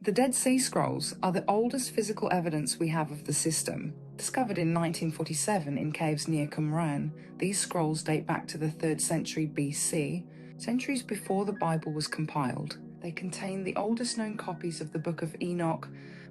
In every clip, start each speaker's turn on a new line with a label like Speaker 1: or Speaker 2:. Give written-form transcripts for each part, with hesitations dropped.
Speaker 1: The Dead Sea Scrolls are the oldest physical evidence we have of the system. Discovered in 1947 in caves near Qumran, these scrolls date back to the 3rd century BC, centuries before the Bible was compiled. They contain the oldest known copies of the Book of Enoch,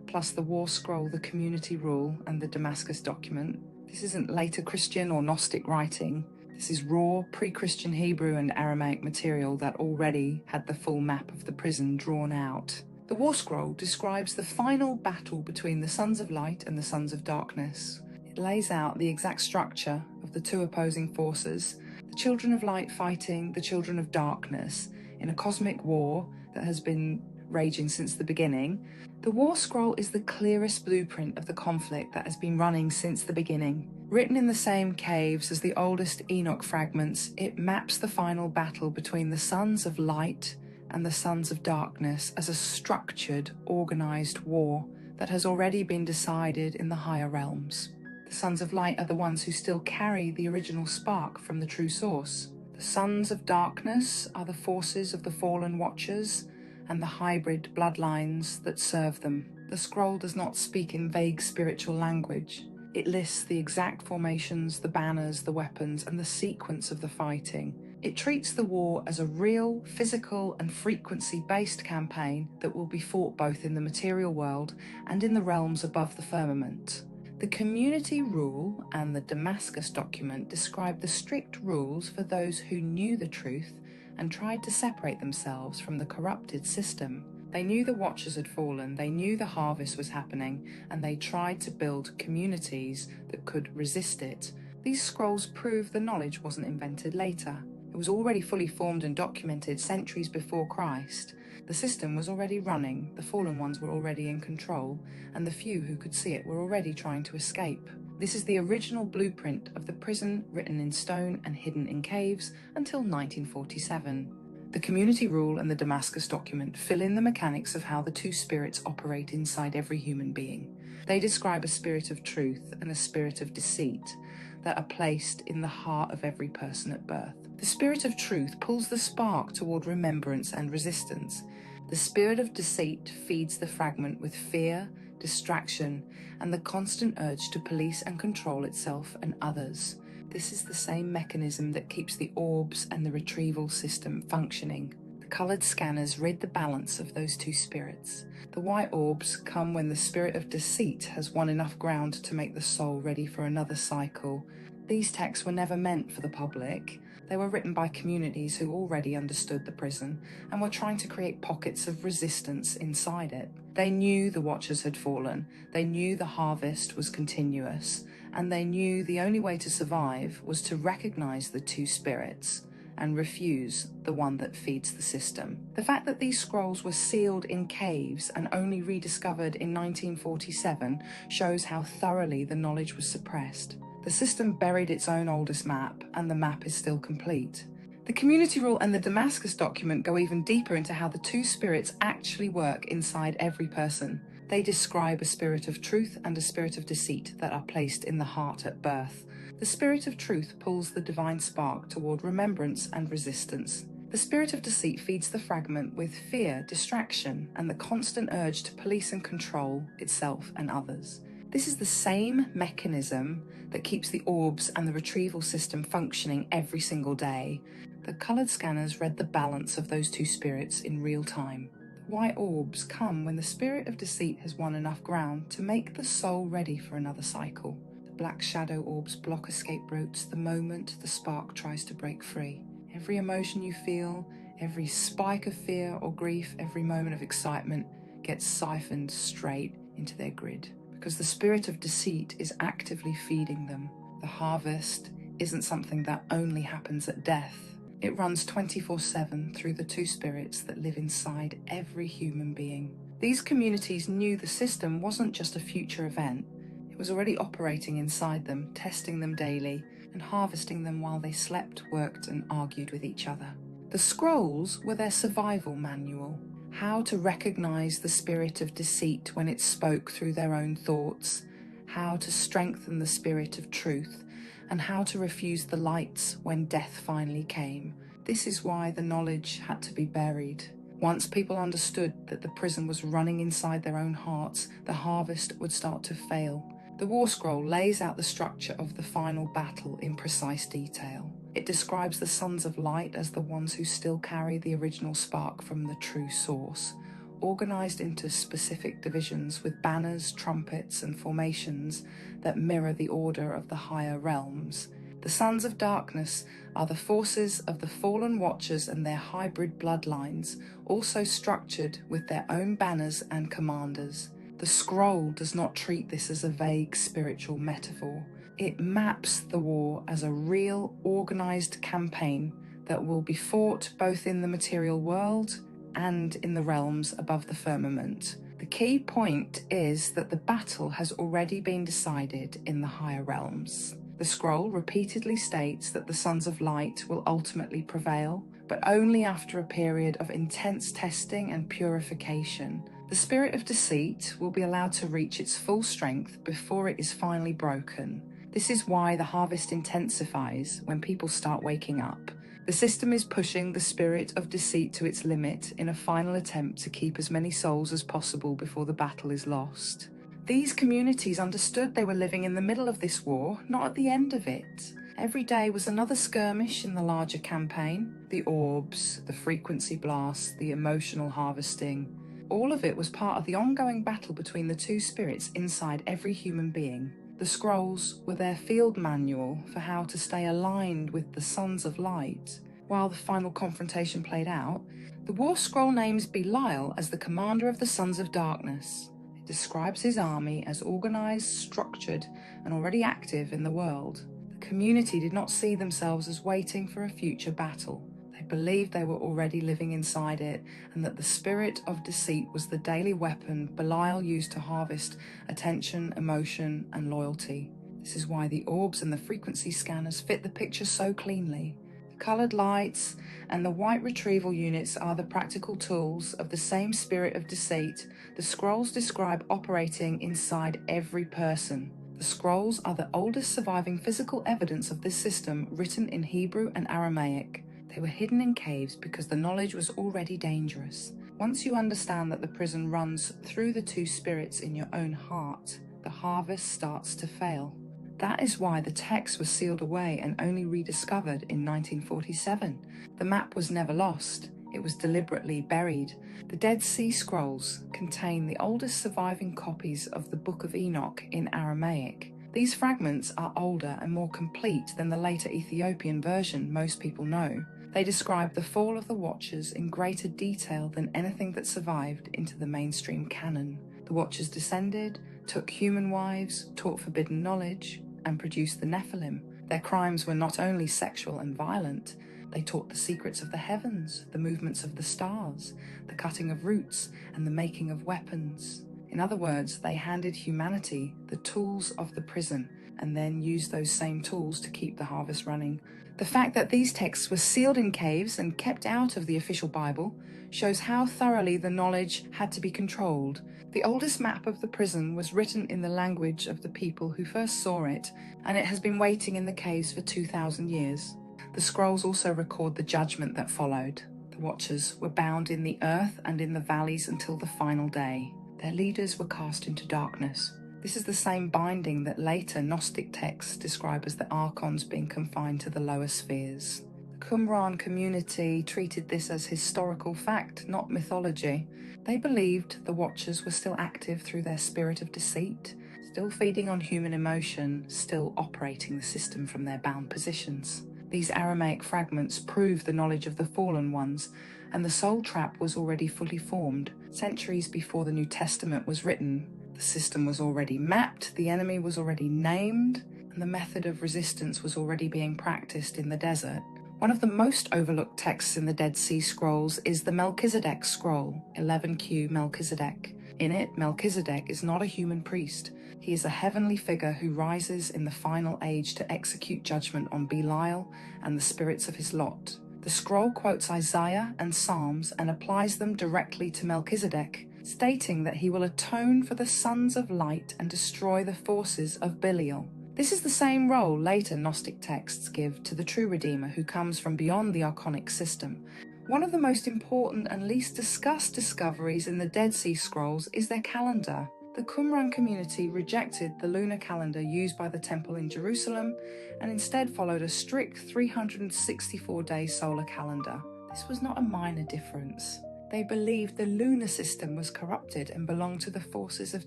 Speaker 1: plus the War Scroll, the Community Rule, and the Damascus Document. This isn't later Christian or Gnostic writing. This is raw, pre-Christian Hebrew and Aramaic material that already had the full map of the prison drawn out. The War Scroll describes the final battle between the Sons of Light and the Sons of Darkness. It lays out the exact structure of the two opposing forces, the Children of Light fighting the Children of Darkness in a cosmic war that has been raging since the beginning. The War Scroll is the clearest blueprint of the conflict that has been running since the beginning. Written in the same caves as the oldest Enoch fragments, it maps the final battle between the Sons of Light and the Sons of Darkness as a structured, organised war that has already been decided in the higher realms. The Sons of Light are the ones who still carry the original spark from the true source. The Sons of Darkness are the forces of the fallen Watchers and the hybrid bloodlines that serve them. The scroll does not speak in vague spiritual language. It lists the exact formations, the banners, the weapons, and the sequence of the fighting. It treats the war as a real, physical, and frequency-based campaign that will be fought both in the material world and in the realms above the firmament. The Community Rule and the Damascus Document describe the strict rules for those who knew the truth and tried to separate themselves from the corrupted system. They knew the Watchers had fallen, they knew the harvest was happening, and they tried to build communities that could resist it. These scrolls prove the knowledge wasn't invented later. It was already fully formed and documented centuries before Christ. The system was already running, the fallen ones were already in control, and the few who could see it were already trying to escape. This is the original blueprint of the prison, written in stone and hidden in caves until 1947. The Community Rule and the Damascus Document fill in the mechanics of how the two spirits operate inside every human being. They describe a spirit of truth and a spirit of deceit that are placed in the heart of every person at birth. The spirit of truth pulls the spark toward remembrance and resistance. The spirit of deceit feeds the fragment with fear, distraction, and the constant urge to police and control itself and others. This is the same mechanism that keeps the orbs and the retrieval system functioning. The coloured scanners rid the balance of those two spirits. The white orbs come when the spirit of deceit has won enough ground to make the soul ready for another cycle. These texts were never meant for the public. They were written by communities who already understood the prison and were trying to create pockets of resistance inside it. They knew the Watchers had fallen, they knew the harvest was continuous, and they knew the only way to survive was to recognize the two spirits and refuse the one that feeds the system. The fact that these scrolls were sealed in caves and only rediscovered in 1947 shows how thoroughly the knowledge was suppressed. The system buried its own oldest map, and the map is still complete. The Community Rule and the Damascus Document go even deeper into how the two spirits actually work inside every person. They describe a spirit of truth and a spirit of deceit that are placed in the heart at birth. The spirit of truth pulls the divine spark toward remembrance and resistance. The spirit of deceit feeds the fragment with fear, distraction, and the constant urge to police and control itself and others. This is the same mechanism that keeps the orbs and the retrieval system functioning every single day. The coloured scanners read the balance of those two spirits in real time. The white orbs come when the spirit of deceit has won enough ground to make the soul ready for another cycle. The black shadow orbs block escape routes the moment the spark tries to break free. Every emotion you feel, every spike of fear or grief, every moment of excitement gets siphoned straight into their grid. Because the spirit of deceit is actively feeding them. The harvest isn't something that only happens at death. It runs 24/7 through the two spirits that live inside every human being. These communities knew the system wasn't just a future event. It was already operating inside them, testing them daily, and harvesting them while they slept, worked, and argued with each other. The scrolls were their survival manual. How to recognize the spirit of deceit when it spoke through their own thoughts, how to strengthen the spirit of truth, and how to refuse the lights when death finally came. This is why the knowledge had to be buried. Once people understood that the prison was running inside their own hearts, the harvest would start to fail. The War Scroll lays out the structure of the final battle in precise detail. It describes the Sons of Light as the ones who still carry the original spark from the true source, organized into specific divisions with banners, trumpets, and formations that mirror the order of the higher realms. The Sons of Darkness are the forces of the fallen Watchers and their hybrid bloodlines, also structured with their own banners and commanders. The scroll does not treat this as a vague spiritual metaphor. It maps the war as a real, organized campaign that will be fought both in the material world and in the realms above the firmament. The key point is that the battle has already been decided in the higher realms. The scroll repeatedly states that the Sons of Light will ultimately prevail, but only after a period of intense testing and purification. The spirit of deceit will be allowed to reach its full strength before it is finally broken. This is why the harvest intensifies when people start waking up. The system is pushing the spirit of deceit to its limit in a final attempt to keep as many souls as possible before the battle is lost. These communities understood they were living in the middle of this war, not at the end of it. Every day was another skirmish in the larger campaign. The orbs, the frequency blasts, the emotional harvesting. All of it was part of the ongoing battle between the two spirits inside every human being. The scrolls were their field manual for how to stay aligned with the Sons of Light. While the final confrontation played out, the War Scroll names Belial as the commander of the Sons of Darkness. It describes his army as organized, structured, and already active in the world. The community did not see themselves as waiting for a future battle. They believed they were already living inside it, and that the spirit of deceit was the daily weapon Belial used to harvest attention, emotion, and loyalty. This is why the orbs and the frequency scanners fit the picture so cleanly. The colored lights and the white retrieval units are the practical tools of the same spirit of deceit the scrolls describe operating inside every person. The scrolls are the oldest surviving physical evidence of this system, written in Hebrew and Aramaic. They were hidden in caves because the knowledge was already dangerous. Once you understand that the prison runs through the two spirits in your own heart, the harvest starts to fail. That is why the text was sealed away and only rediscovered in 1947. The map was never lost. It was deliberately buried. The Dead Sea Scrolls contain the oldest surviving copies of the Book of Enoch in Aramaic. These fragments are older and more complete than the later Ethiopian version most people know. They describe the fall of the Watchers in greater detail than anything that survived into the mainstream canon. The Watchers descended, took human wives, taught forbidden knowledge, and produced the Nephilim. Their crimes were not only sexual and violent, they taught the secrets of the heavens, the movements of the stars, the cutting of roots, and the making of weapons. In other words, they handed humanity the tools of the prison and then used those same tools to keep the harvest running. The fact that these texts were sealed in caves and kept out of the official Bible shows how thoroughly the knowledge had to be controlled. The oldest map of the prison was written in the language of the people who first saw it, and it has been waiting in the caves for 2,000 years. The scrolls also record the judgment that followed. The Watchers were bound in the earth and in the valleys until the final day. Their leaders were cast into darkness. This is the same binding that later Gnostic texts describe as the Archons being confined to the lower spheres. The Qumran community treated this as historical fact, not mythology. They believed the Watchers were still active through their spirit of deceit, still feeding on human emotion, still operating the system from their bound positions. These Aramaic fragments prove the knowledge of the fallen ones, and the soul trap was already fully formed. Centuries before the New Testament was written, the system was already mapped, the enemy was already named, and the method of resistance was already being practiced in the desert. One of the most overlooked texts in the Dead Sea Scrolls is the Melchizedek Scroll, 11Q Melchizedek. In it, Melchizedek is not a human priest. He is a heavenly figure who rises in the final age to execute judgment on Belial and the spirits of his lot. The scroll quotes Isaiah and Psalms and applies them directly to Melchizedek, stating that he will atone for the Sons of Light and destroy the forces of Belial. This is the same role later Gnostic texts give to the true Redeemer who comes from beyond the Archonic system. One of the most important and least discussed discoveries in the Dead Sea Scrolls is their calendar. The Qumran community rejected the lunar calendar used by the temple in Jerusalem and instead followed a strict 364-day solar calendar. This was not a minor difference. They believed the lunar system was corrupted and belonged to the forces of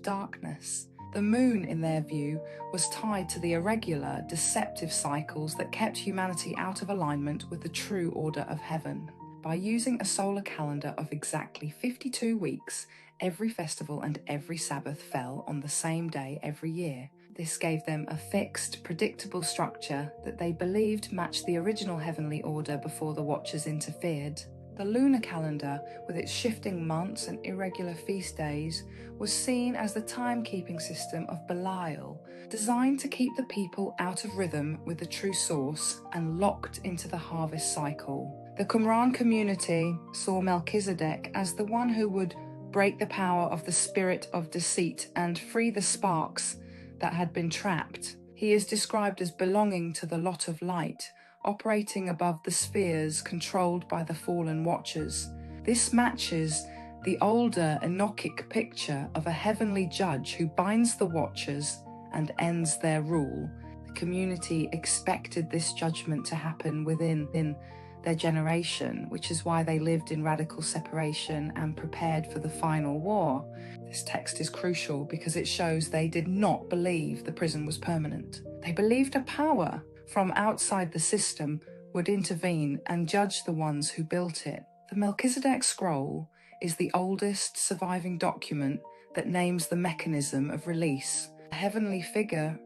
Speaker 1: darkness. The moon, in their view, was tied to the irregular, deceptive cycles that kept humanity out of alignment with the true order of heaven. By using a solar calendar of exactly 52 weeks, every festival and every Sabbath fell on the same day every year. This gave them a fixed, predictable structure that they believed matched the original heavenly order before the Watchers interfered. The lunar calendar, with its shifting months and irregular feast days, was seen as the timekeeping system of Belial, designed to keep the people out of rhythm with the true source and locked into the harvest cycle. The Qumran community saw Melchizedek as the one who would break the power of the spirit of deceit and free the sparks that had been trapped. He is described as belonging to the lot of light, operating above the spheres controlled by the fallen Watchers. This matches the older Enochic picture of a heavenly judge who binds the Watchers and ends their rule. The community expected this judgment to happen within their generation, which is why they lived in radical separation and prepared for the final war. This text is crucial because it shows they did not believe the prison was permanent. They believed a power from outside the system would intervene and judge the ones who built it. The Melchizedek scroll is the oldest surviving document that names the mechanism of release. A heavenly figure,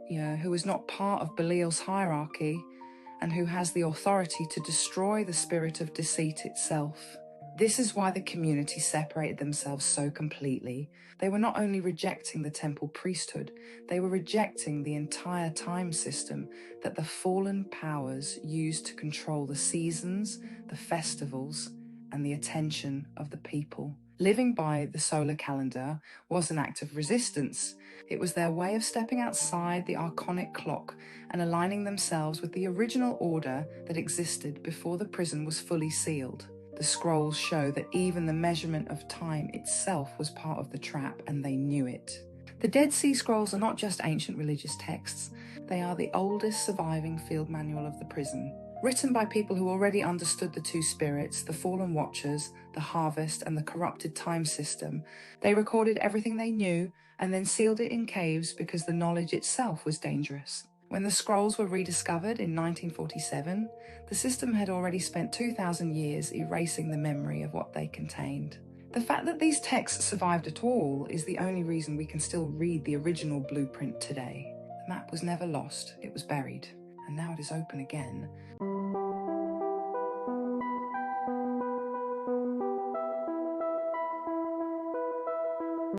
Speaker 1: who is not part of Belial's hierarchy and who has the authority to destroy the spirit of deceit itself. This is why the community separated themselves so completely. They were not only rejecting the temple priesthood, they were rejecting the entire time system that the fallen powers used to control the seasons, the festivals, and the attention of the people. Living by the solar calendar was an act of resistance. It was their way of stepping outside the Archonic clock and aligning themselves with the original order that existed before the prison was fully sealed. The scrolls show that even the measurement of time itself was part of the trap, and they knew it. The Dead Sea Scrolls are not just ancient religious texts, they are the oldest surviving field manual of the prison. Written by people who already understood the two spirits, the fallen Watchers, the harvest, and the corrupted time system, they recorded everything they knew and then sealed it in caves because the knowledge itself was dangerous. When the scrolls were rediscovered in 1947, the system had already spent 2,000 years erasing the memory of what they contained. The fact that these texts survived at all is the only reason we can still read the original blueprint today. The map was never lost, it was buried, and now it is open again.